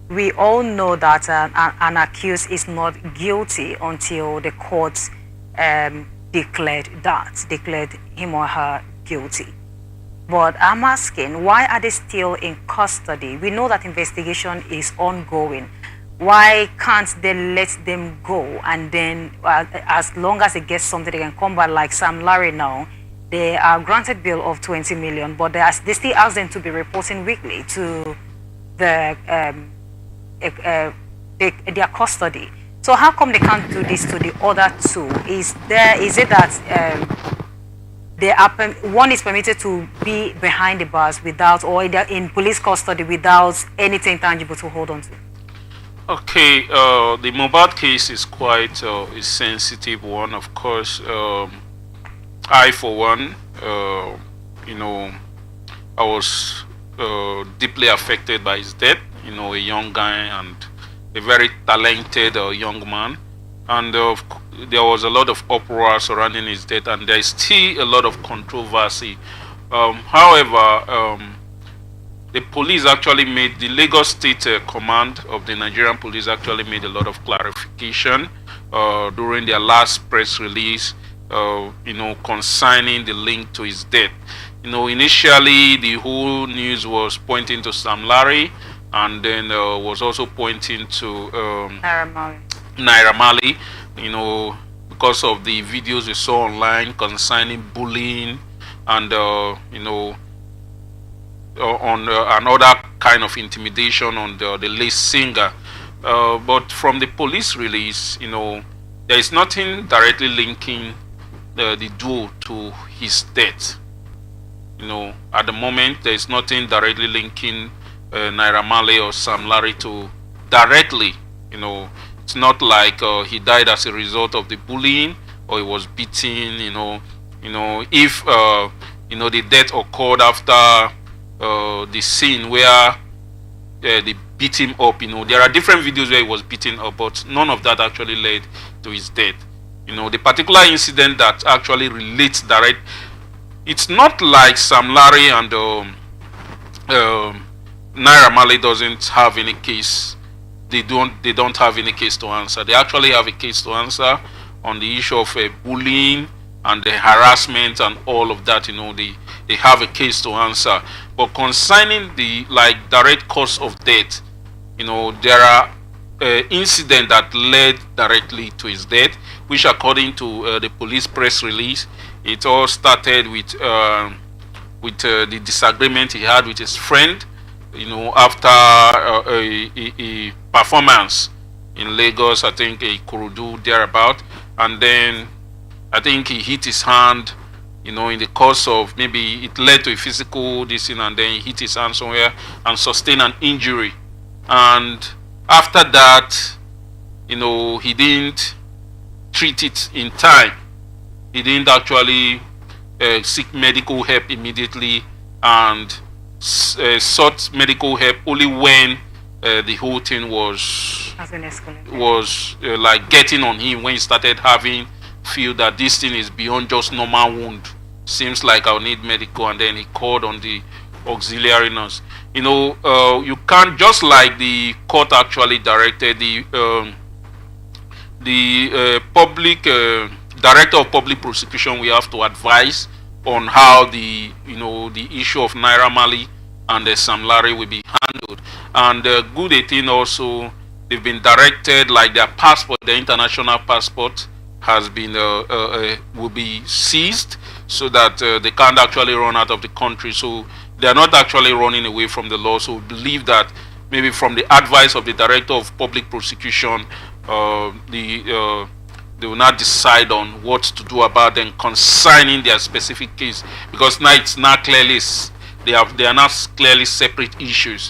we all know that an accused is not guilty until the court declared him or her guilty. But I'm asking, why are they still in custody? We know that investigation is ongoing. Why can't they let them go? And then as long as they get something, they can come back, like Sam Larry now. They are granted bail of 20 million, but they still ask them to be reporting weekly to the their custody. So how come they can't do this to the other two? Is it that one is permitted to be behind the bars without, or in police custody without anything tangible to hold on to? Okay, the Mohbad case is quite a sensitive one. Of course, I, for one, I was deeply affected by his death. A young guy and a very talented young man. And there was a lot of uproar surrounding his death, and there is still a lot of controversy. However, the police actually made, the Lagos State Command of the Nigerian Police actually made a lot of clarification during their last press release, concerning the link to his death. Initially the whole news was pointing to Sam Larry, and then was also pointing to Naira Marley, because of the videos we saw online concerning bullying and on another kind of intimidation on the late singer. But from the police release, there is nothing directly linking the duo to his death. At the moment, there is nothing directly linking Naira Marley or Sam Larry to directly. It's not like he died as a result of the bullying or he was beaten. If the death occurred after the scene where they beat him up. There are different videos where he was beaten up, but none of that actually led to his death. The particular incident that actually relates direct, it's not like Sam Larry and Naira Marley doesn't have any case. They don't have any case to answer. They actually have a case to answer on the issue of bullying and the harassment and all of that. They have a case to answer. But concerning the direct cause of death, there are incidents that led directly to his death, which according to the police press release, it all started with the disagreement he had with his friend, after a performance in Lagos, I think a Kurudu thereabout, and then I think he hit his hand, in the course of, maybe it led to a physical this thing, and then he hit his hand somewhere and sustained an injury. And after that, he didn't treat it in time. He didn't actually seek medical help immediately, and sought medical help only when the whole thing was getting on him, when he started feel that this thing is beyond just normal wound. Seems like I'll need medical, and then he called on the auxiliary nurse. You can't, just like the court actually directed the public director of public prosecution, we have to advise on how the issue of Naira Marley and Sam Larry will be handled. And good thing also, they've been directed, like their passport, their international passport has been will be seized, so that they can't actually run out of the country. So they are not actually running away from the law. So we believe that maybe from the advice of the director of public prosecution, they will not decide on what to do about them concerning their specific case, because now it's not clearly, they are not clearly separate issues.